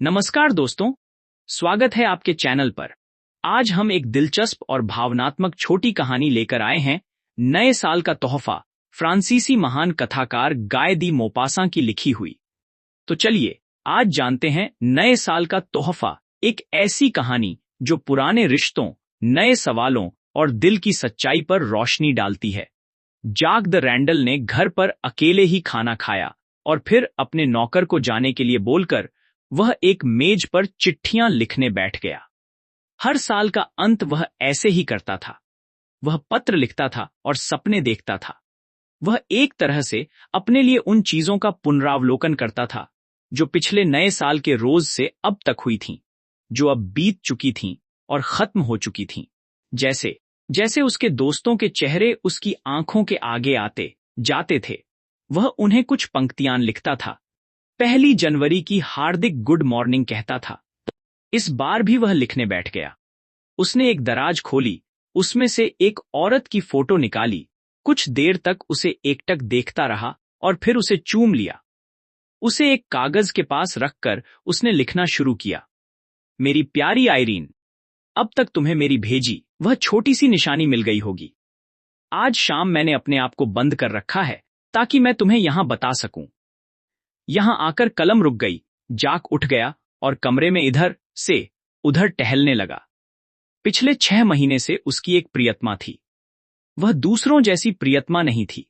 नमस्कार दोस्तों, स्वागत है आपके चैनल पर। आज हम एक दिलचस्प और भावनात्मक छोटी कहानी लेकर आए हैं। नए साल का तोहफा, फ्रांसीसी महान कथाकार गाय दी मोपासां की लिखी हुई। तो चलिए आज जानते हैं नए साल का तोहफा, एक ऐसी कहानी जो पुराने रिश्तों, नए सवालों और दिल की सच्चाई पर रोशनी डालती है। जाक द रैंडल ने घर पर अकेले ही खाना खाया और फिर अपने नौकर को जाने के लिए बोलकर वह एक मेज पर चिट्ठियां लिखने बैठ गया। हर साल का अंत वह ऐसे ही करता था। वह पत्र लिखता था और सपने देखता था। वह एक तरह से अपने लिए उन चीजों का पुनरावलोकन करता था जो पिछले नए साल के रोज से अब तक हुई थीं, जो अब बीत चुकी थीं और खत्म हो चुकी थीं। जैसे जैसे उसके दोस्तों के चेहरे उसकी आंखों के आगे आते जाते थे, वह उन्हें कुछ पंक्तियां लिखता था। 1 जनवरी की हार्दिक गुड मॉर्निंग कहता था। इस बार भी वह लिखने बैठ गया। उसने एक दराज खोली, उसमें से एक औरत की फोटो निकाली, कुछ देर तक उसे एकटक देखता रहा और फिर उसे चूम लिया। उसे एक कागज के पास रखकर उसने लिखना शुरू किया। मेरी प्यारी आयरीन, अब तक तुम्हें मेरी भेजी वह छोटी सी निशानी मिल गई होगी। आज शाम मैंने अपने आप को बंद कर रखा है ताकि मैं तुम्हें यहां बता सकूं। यहां आकर कलम रुक गई। जाक उठ गया और कमरे में इधर से उधर टहलने लगा। पिछले 6 महीने से उसकी एक प्रियतमा थी। वह दूसरों जैसी प्रियतमा नहीं थी।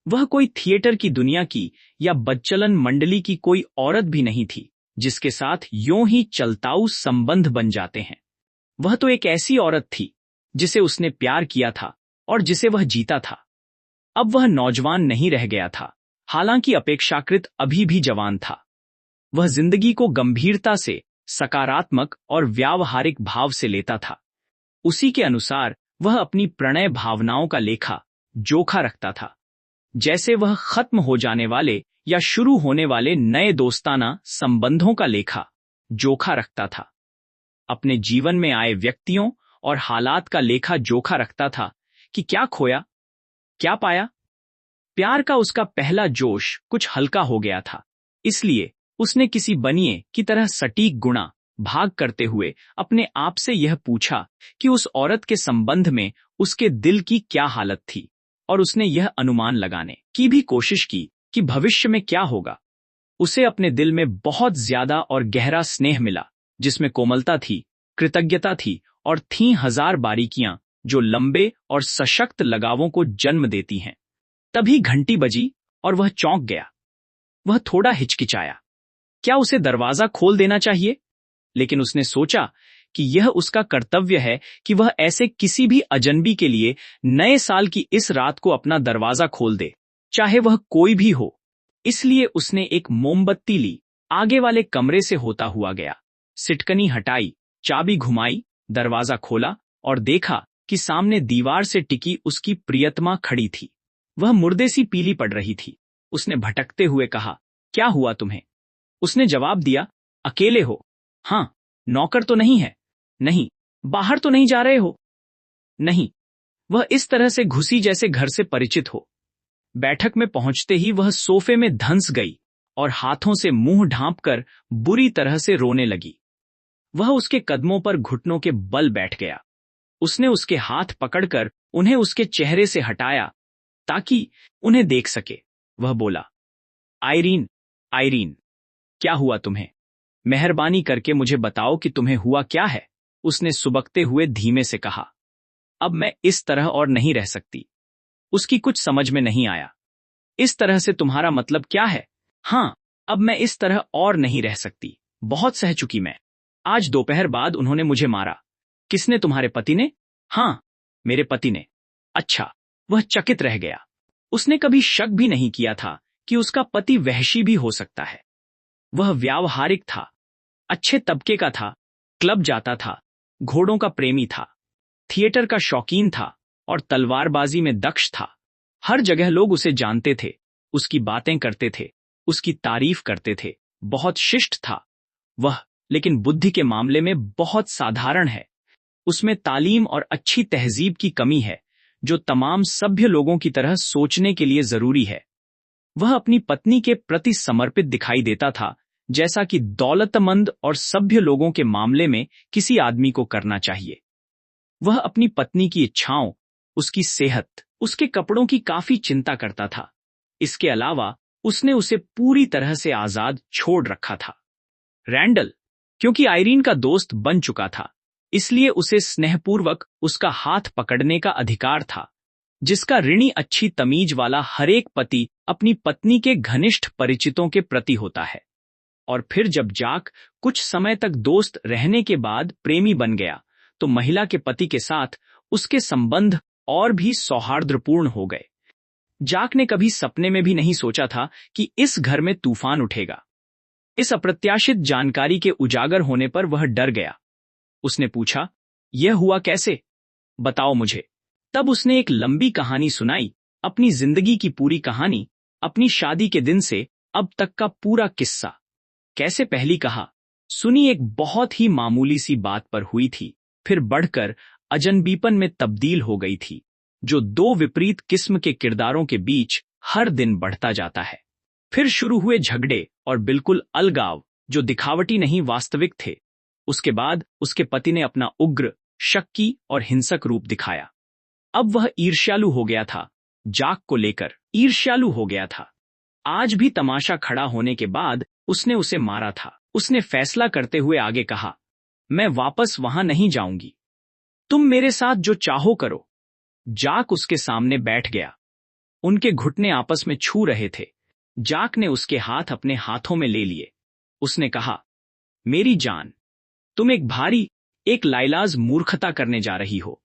वह कोई थिएटर की दुनिया की या बच्चलन मंडली की कोई औरत भी नहीं थी जिसके साथ यों ही चलताऊ संबंध बन जाते हैं। वह तो एक ऐसी औरत थी जिसे उसने प्यार किया था और जिसे वह जीता था। अब वह नौजवान नहीं रह गया था, हालांकि अपेक्षाकृत अभी भी जवान था। वह जिंदगी को गंभीरता से, सकारात्मक और व्यावहारिक भाव से लेता था। उसी के अनुसार वह अपनी प्रणय भावनाओं का लेखा जोखा रखता था, जैसे वह खत्म हो जाने वाले या शुरू होने वाले नए दोस्ताना संबंधों का लेखा जोखा रखता था। अपने जीवन में आए व्यक्तियों और हालात का लेखा जोखा रखता था कि क्या खोया, क्या पाया। प्यार का उसका पहला जोश कुछ हल्का हो गया था, इसलिए उसने किसी बनिए की तरह सटीक गुणा भाग करते हुए अपने आप से यह पूछा कि उस औरत के संबंध में उसके दिल की क्या हालत थी, और उसने यह अनुमान लगाने की भी कोशिश की कि भविष्य में क्या होगा। उसे अपने दिल में बहुत ज्यादा और गहरा स्नेह मिला, जिसमें कोमलता थी, कृतज्ञता थी और थीं हजार बारीकियां जो लंबे और सशक्त लगावों को जन्म देती हैं। तभी घंटी बजी और वह चौंक गया। वह थोड़ा हिचकिचाया। क्या उसे दरवाजा खोल देना चाहिए? लेकिन उसने सोचा कि यह उसका कर्तव्य है कि वह ऐसे किसी भी अजनबी के लिए नए साल की इस रात को अपना दरवाजा खोल दे, चाहे वह कोई भी हो। इसलिए उसने एक मोमबत्ती ली, आगे वाले कमरे से होता हुआ गया, सिटकनी हटाई, चाबी घुमाई, दरवाजा खोला और देखा कि सामने दीवार से टिकी उसकी प्रियतमा खड़ी थी। वह मुर्दे सी पीली पड़ रही थी। उसने भटकते हुए कहा, क्या हुआ तुम्हें? उसने जवाब दिया, अकेले हो? हाँ। नौकर तो नहीं है? नहीं। बाहर तो नहीं जा रहे हो? नहीं। वह इस तरह से घुसी जैसे घर से परिचित हो। बैठक में पहुंचते ही वह सोफे में धंस गई और हाथों से मुंह ढांपकर बुरी तरह से रोने लगी। वह उसके कदमों पर घुटनों के बल बैठ गया। उसने उसके हाथ पकड़कर उन्हें उसके चेहरे से हटाया ताकि उन्हें देख सके। वह बोला, आयरीन, आयरीन, क्या हुआ तुम्हें? मेहरबानी करके मुझे बताओ कि तुम्हें हुआ क्या है। उसने सुबकते हुए धीमे से कहा, अब मैं इस तरह और नहीं रह सकती। उसकी कुछ समझ में नहीं आया। इस तरह से तुम्हारा मतलब क्या है? हाँ, अब मैं इस तरह और नहीं रह सकती। बहुत सह चुकी मैं। आज दोपहर बाद उन्होंने मुझे मारा। किसने? तुम्हारे पति ने? हाँ, मेरे पति ने। अच्छा। वह चकित रह गया। उसने कभी शक भी नहीं किया था कि उसका पति वहशी भी हो सकता है। वह व्यावहारिक था, अच्छे तबके का था, क्लब जाता था, घोड़ों का प्रेमी था, थिएटर का शौकीन था और तलवारबाजी में दक्ष था। हर जगह लोग उसे जानते थे, उसकी बातें करते थे, उसकी तारीफ करते थे। बहुत शिष्ट था वह, लेकिन बुद्धि के मामले में बहुत साधारण है। उसमें तालीम और अच्छी तहजीब की कमी है, जो तमाम सभ्य लोगों की तरह सोचने के लिए जरूरी है। वह अपनी पत्नी के प्रति समर्पित दिखाई देता था, जैसा कि दौलतमंद और सभ्य लोगों के मामले में किसी आदमी को करना चाहिए। वह अपनी पत्नी की इच्छाओं, उसकी सेहत, उसके कपड़ों की काफी चिंता करता था। इसके अलावा उसने उसे पूरी तरह से आजाद छोड़ रखा था। रैंडल, क्योंकि आयरीन का दोस्त बन चुका था, इसलिए उसे स्नेहपूर्वक उसका हाथ पकड़ने का अधिकार था, जिसका ऋणी अच्छी तमीज वाला हरेक पति अपनी पत्नी के घनिष्ठ परिचितों के प्रति होता है। और फिर जब जाक कुछ समय तक दोस्त रहने के बाद प्रेमी बन गया, तो महिला के पति के साथ उसके संबंध और भी सौहार्दपूर्ण हो गए। जाक ने कभी सपने में भी नहीं सोचा था कि इस घर में तूफान उठेगा। इस अप्रत्याशित जानकारी के उजागर होने पर वह डर गया। उसने पूछा, यह हुआ कैसे? बताओ मुझे। तब उसने एक लंबी कहानी सुनाई, अपनी जिंदगी की पूरी कहानी, अपनी शादी के दिन से अब तक का पूरा किस्सा। कैसे? पहली कहा सुनी एक बहुत ही मामूली सी बात पर हुई थी, फिर बढ़कर अजनबीपन में तब्दील हो गई थी, जो दो विपरीत किस्म के किरदारों के बीच हर दिन बढ़ता जाता है। फिर शुरू हुए झगड़े और बिल्कुल अलगाव, जो दिखावटी नहीं वास्तविक थे। उसके बाद उसके पति ने अपना उग्र, शक्की और हिंसक रूप दिखाया। अब वह ईर्ष्यालु हो गया था, जाक को लेकर ईर्ष्यालु हो गया था। आज भी तमाशा खड़ा होने के बाद उसने उसे मारा था। उसने फैसला करते हुए आगे कहा, मैं वापस वहां नहीं जाऊंगी, तुम मेरे साथ जो चाहो करो। जाक उसके सामने बैठ गया। उनके घुटने आपस में छू रहे थे। जाक ने उसके हाथ अपने हाथों में ले लिए। उसने कहा, मेरी जान, तुम एक लाइलाज मूर्खता करने जा रही हो।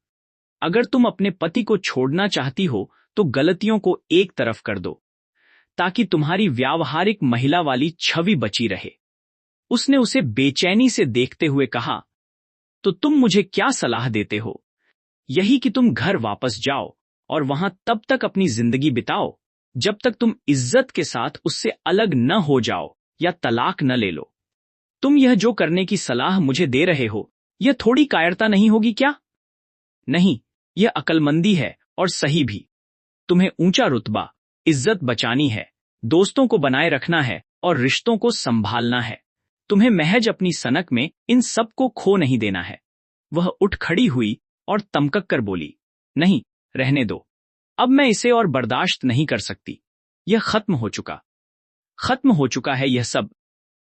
अगर तुम अपने पति को छोड़ना चाहती हो तो गलतियों को एक तरफ कर दो, ताकि तुम्हारी व्यावहारिक महिला वाली छवि बची रहे। उसने उसे बेचैनी से देखते हुए कहा, तो तुम मुझे क्या सलाह देते हो? यही कि तुम घर वापस जाओ और वहां तब तक अपनी जिंदगी बिताओ जब तक तुम इज्जत के साथ उससे अलग न हो जाओ या तलाक न ले लो। तुम यह जो करने की सलाह मुझे दे रहे हो, यह थोड़ी कायरता नहीं होगी क्या? नहीं, यह अक्लमंदी है और सही भी। तुम्हें ऊंचा रुतबा, इज्जत बचानी है, दोस्तों को बनाए रखना है और रिश्तों को संभालना है। तुम्हें महज अपनी सनक में इन सब को खो नहीं देना है। वह उठ खड़ी हुई और तमकक कर बोली, नहीं, रहने दो। अब मैं इसे और बर्दाश्त नहीं कर सकती। यह खत्म हो चुका है यह सब।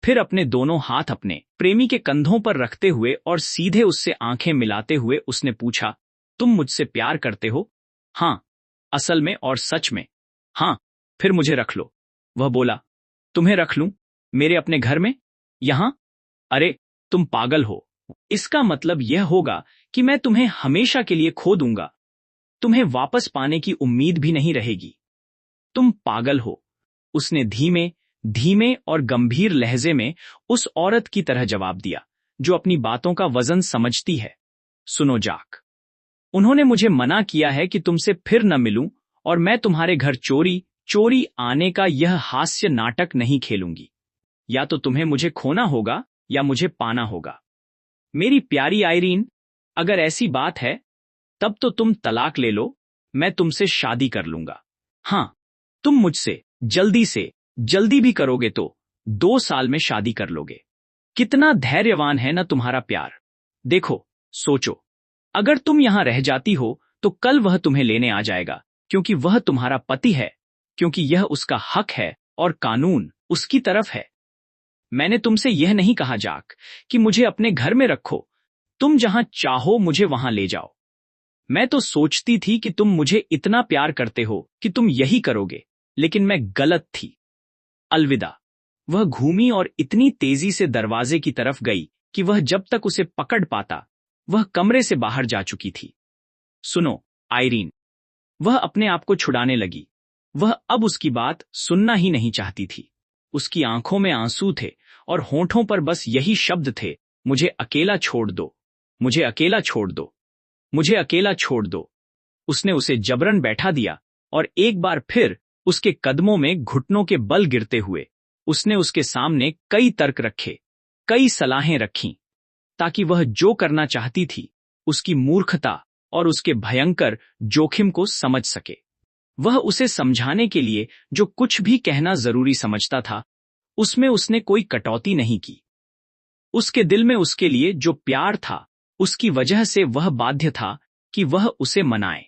फिर अपने दोनों हाथ अपने प्रेमी के कंधों पर रखते हुए और सीधे उससे आंखें मिलाते हुए उसने पूछा, तुम मुझसे प्यार करते हो? हाँ, असल में और सच में। हाँ, फिर मुझे रख लो। वह बोला, तुम्हें रख लूं? मेरे अपने घर में? यहां? अरे, तुम पागल हो। इसका मतलब यह होगा कि मैं तुम्हें हमेशा के लिए खो दूंगा। तुम्हें वापस पाने की उम्मीद भी नहीं रहेगी। तुम पागल हो। उसने धीमे धीमे और गंभीर लहजे में उस औरत की तरह जवाब दिया जो अपनी बातों का वजन समझती है। सुनो जाक, उन्होंने मुझे मना किया है कि तुमसे फिर न मिलूं और मैं तुम्हारे घर चोरी चोरी आने का यह हास्य नाटक नहीं खेलूंगी। या तो तुम्हें मुझे खोना होगा या मुझे पाना होगा। मेरी प्यारी आयरीन, अगर ऐसी बात है तब तो तुम तलाक ले लो, मैं तुमसे शादी कर लूंगा। हाँ, तुम मुझसे जल्दी भी करोगे तो 2 साल में शादी कर लोगे। कितना धैर्यवान है ना तुम्हारा प्यार। देखो, सोचो, अगर तुम यहां रह जाती हो तो कल वह तुम्हें लेने आ जाएगा, क्योंकि वह तुम्हारा पति है, क्योंकि यह उसका हक है और कानून उसकी तरफ है। मैंने तुमसे यह नहीं कहा जाक कि मुझे अपने घर में रखो। तुम जहां चाहो मुझे वहां ले जाओ। मैं तो सोचती थी कि तुम मुझे इतना प्यार करते हो कि तुम यही करोगे, लेकिन मैं गलत थी। अलविदा। वह घूमी और इतनी तेजी से दरवाजे की तरफ गई कि वह जब तक उसे पकड़ पाता, वह कमरे से बाहर जा चुकी थी। सुनो आयरीन, वह अपने आप को छुड़ाने लगी। वह अब उसकी बात सुनना ही नहीं चाहती थी। उसकी आंखों में आंसू थे और होंठों पर बस यही शब्द थे, मुझे अकेला छोड़ दो, मुझे अकेला छोड़ दो, मुझे अकेला छोड़ दो। उसने उसे जबरन बैठा दिया और एक बार फिर उसके कदमों में घुटनों के बल गिरते हुए उसने उसके सामने कई तर्क रखे, कई सलाहें रखीं, ताकि वह जो करना चाहती थी उसकी मूर्खता और उसके भयंकर जोखिम को समझ सके। वह उसे समझाने के लिए जो कुछ भी कहना जरूरी समझता था उसमें उसने कोई कटौती नहीं की। उसके दिल में उसके लिए जो प्यार था, उसकी वजह से वह बाध्य था कि वह उसे मनाए।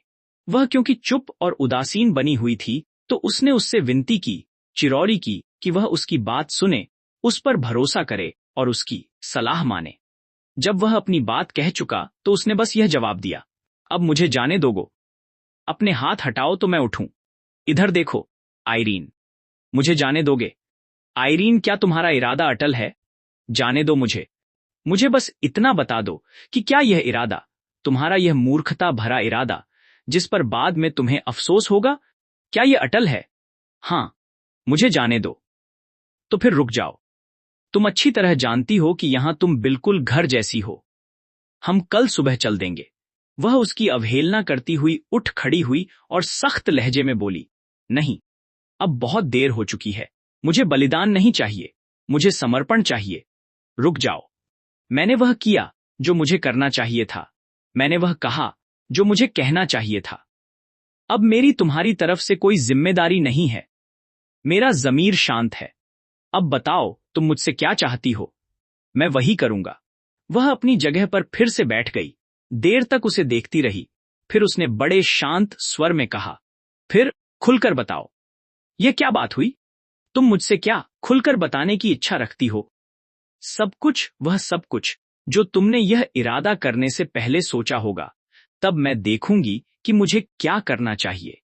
वह क्योंकि चुप और उदासीन बनी हुई थी, तो उसने उससे विनती की, चिरौरी की कि वह उसकी बात सुने, उस पर भरोसा करे और उसकी सलाह माने। जब वह अपनी बात कह चुका तो उसने बस यह जवाब दिया, अब मुझे जाने दोगो। अपने हाथ हटाओ तो मैं उठूं। इधर देखो, आइरीन, मुझे जाने दोगे? आइरीन, क्या तुम्हारा इरादा अटल है? जाने दो मुझे। मुझे बस इतना बता दो कि क्या यह इरादा, तुम्हारा यह मूर्खता भरा इरादा, जिस पर बाद में तुम्हें अफसोस होगा, क्या यह अटल है? हाँ, मुझे जाने दो। तो फिर रुक जाओ। तुम अच्छी तरह जानती हो कि यहां तुम बिल्कुल घर जैसी हो। हम कल सुबह चल देंगे। वह उसकी अवहेलना करती हुई उठ खड़ी हुई और सख्त लहजे में बोली, नहीं, अब बहुत देर हो चुकी है। मुझे बलिदान नहीं चाहिए, मुझे समर्पण चाहिए। रुक जाओ। मैंने वह किया जो मुझे करना चाहिए था। मैंने वह कहा जो मुझे कहना चाहिए था। अब मेरी तुम्हारी तरफ से कोई जिम्मेदारी नहीं है। मेरा जमीर शांत है। अब बताओ तुम मुझसे क्या चाहती हो? मैं वही करूंगा। वह अपनी जगह पर फिर से बैठ गई, देर तक उसे देखती रही। फिर उसने बड़े शांत स्वर में कहा, फिर खुलकर बताओ, यह क्या बात हुई? तुम मुझसे क्या खुलकर बताने की इच्छा रखती हो? सब कुछ, वह सब कुछ जो तुमने यह इरादा करने से पहले सोचा होगा। तब मैं देखूंगी कि मुझे क्या करना चाहिए।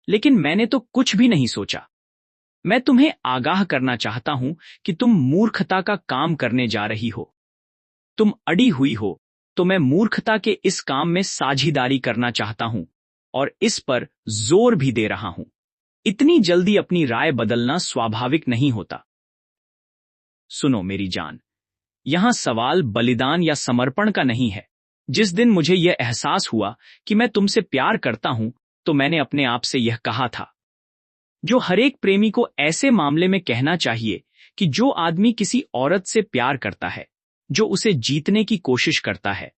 लेकिन मैंने तो कुछ भी नहीं सोचा। मैं तुम्हें आगाह करना चाहता हूं कि तुम मूर्खता का काम करने जा रही हो। तुम अड़ी हुई हो, तो मैं मूर्खता के इस काम में साझीदारी करना चाहता हूं और इस पर जोर भी दे रहा हूं। इतनी जल्दी अपनी राय बदलना स्वाभाविक नहीं होता। सुनो मेरी जान, यहां सवाल बलिदान या समर्पण का नहीं है। जिस दिन मुझे यह एहसास हुआ कि मैं तुमसे प्यार करता हूं, तो मैंने अपने आप से यह कहा था, जो हरेक प्रेमी को ऐसे मामले में कहना चाहिए कि जो आदमी किसी औरत से प्यार करता है, जो उसे जीतने की कोशिश करता है,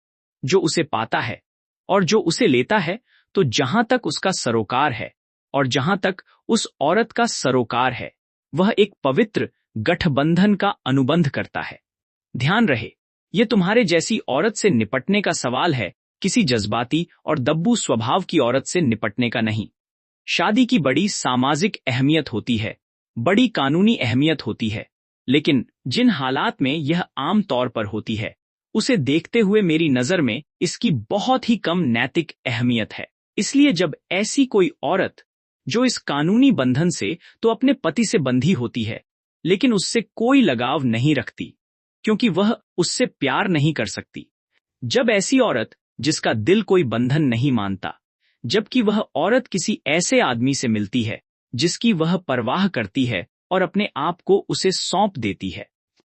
जो उसे पाता है और जो उसे लेता है, तो जहां तक उसका सरोकार है और जहां तक उस औरत का सरोकार है, वह एक पवित्र गठबंधन का अनुबंध करता है। ध्यान रहे, यह तुम्हारे जैसी औरत से निपटने का सवाल है, किसी जज्बाती और दब्बू स्वभाव की औरत से निपटने का नहीं। शादी की बड़ी सामाजिक अहमियत होती है, बड़ी कानूनी अहमियत होती है, लेकिन जिन हालात में यह आम तौर पर होती है, उसे देखते हुए मेरी नजर में इसकी बहुत ही कम नैतिक अहमियत है। इसलिए जब ऐसी कोई औरत जो इस कानूनी बंधन से तो अपने पति से बंधी होती है, लेकिन उससे कोई लगाव नहीं रखती, क्योंकि वह उससे प्यार नहीं कर सकती, जब ऐसी औरत जिसका दिल कोई बंधन नहीं मानता, जबकि वह औरत किसी ऐसे आदमी से मिलती है जिसकी वह परवाह करती है और अपने आप को उसे सौंप देती है,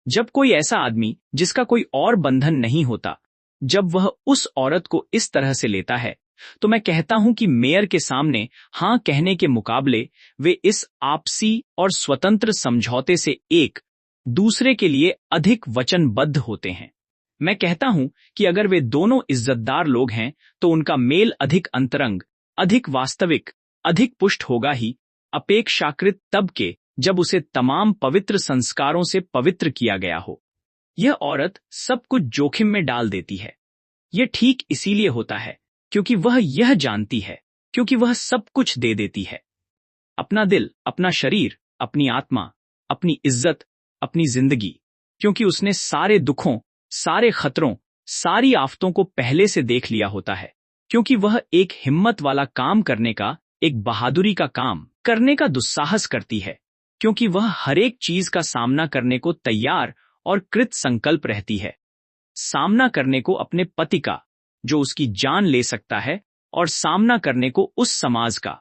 जब कोई ऐसा आदमी जिसका कोई और बंधन नहीं होता, जब वह उस औरत को इस तरह से लेता है, तो मैं कहता हूं कि मेयर के सामने हां कहने के मुकाबले वे इस आपसी और स्वतंत्र समझौते से एक दूसरे के लिए अधिक वचनबद्ध होते हैं। मैं कहता हूं कि अगर वे दोनों इज्जतदार लोग हैं, तो उनका मेल अधिक अंतरंग, अधिक वास्तविक, अधिक पुष्ट होगा ही, अपेक्षाकृत तब के जब उसे तमाम पवित्र संस्कारों से पवित्र किया गया हो। यह औरत सब कुछ जोखिम में डाल देती है। यह ठीक इसीलिए होता है क्योंकि वह यह जानती है, क्योंकि वह सब कुछ दे देती है, अपना दिल, अपना शरीर, अपनी आत्मा, अपनी इज्जत, अपनी जिंदगी, क्योंकि उसने सारे दुखों, सारे खतरों, सारी आफतों को पहले से देख लिया होता है, क्योंकि वह एक हिम्मत वाला काम करने का, एक बहादुरी का काम करने का दुस्साहस करती है, क्योंकि वह हर एक चीज का सामना करने को तैयार और कृत संकल्प रहती है। सामना करने को अपने पति का, जो उसकी जान ले सकता है, और सामना करने को उस समाज का,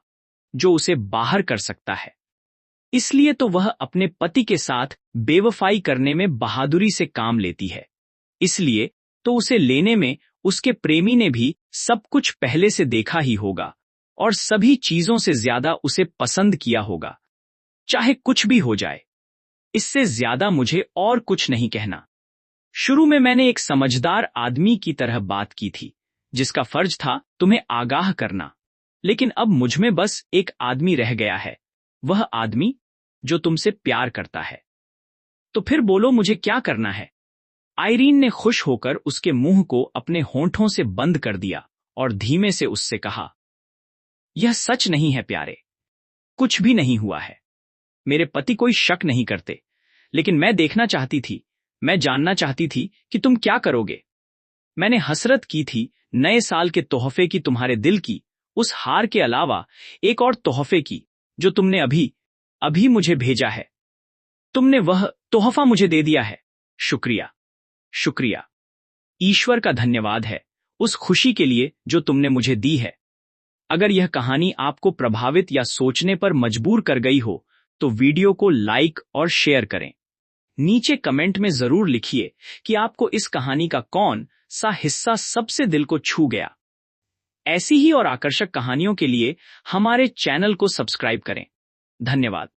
जो उसे बाहर कर सकता है। इसलिए तो वह अपने पति के साथ बेवफाई करने में बहादुरी से काम लेती है। इसलिए तो उसे लेने में उसके प्रेमी ने भी सब कुछ पहले से देखा ही होगा और सभी चीजों से ज्यादा उसे पसंद किया होगा, चाहे कुछ भी हो जाए। इससे ज्यादा मुझे और कुछ नहीं कहना। शुरू में मैंने एक समझदार आदमी की तरह बात की थी, जिसका फर्ज था तुम्हें आगाह करना, लेकिन अब मुझमें बस एक आदमी रह गया है, वह आदमी जो तुमसे प्यार करता है। तो फिर बोलो मुझे क्या करना है। आइरीन ने खुश होकर उसके मुंह को अपने होंठों से बंद कर दिया और धीमे से उससे कहा, यह सच नहीं है प्यारे, कुछ भी नहीं हुआ है। मेरे पति कोई शक नहीं करते, लेकिन मैं देखना चाहती थी, मैं जानना चाहती थी कि तुम क्या करोगे। मैंने हसरत की थी नए साल के तोहफे की, तुम्हारे दिल की, उस हार के अलावा एक और तोहफे की जो तुमने अभी अभी मुझे भेजा है। तुमने वह तोहफा मुझे दे दिया है। शुक्रिया, शुक्रिया। ईश्वर का धन्यवाद है उस खुशी के लिए जो तुमने मुझे दी है। अगर यह कहानी आपको प्रभावित या सोचने पर मजबूर कर गई हो तो वीडियो को लाइक और शेयर करें। नीचे कमेंट में जरूर लिखिए कि आपको इस कहानी का कौन सा हिस्सा सबसे दिल को छू गया। ऐसी ही और आकर्षक कहानियों के लिए हमारे चैनल को सब्सक्राइब करें। धन्यवाद।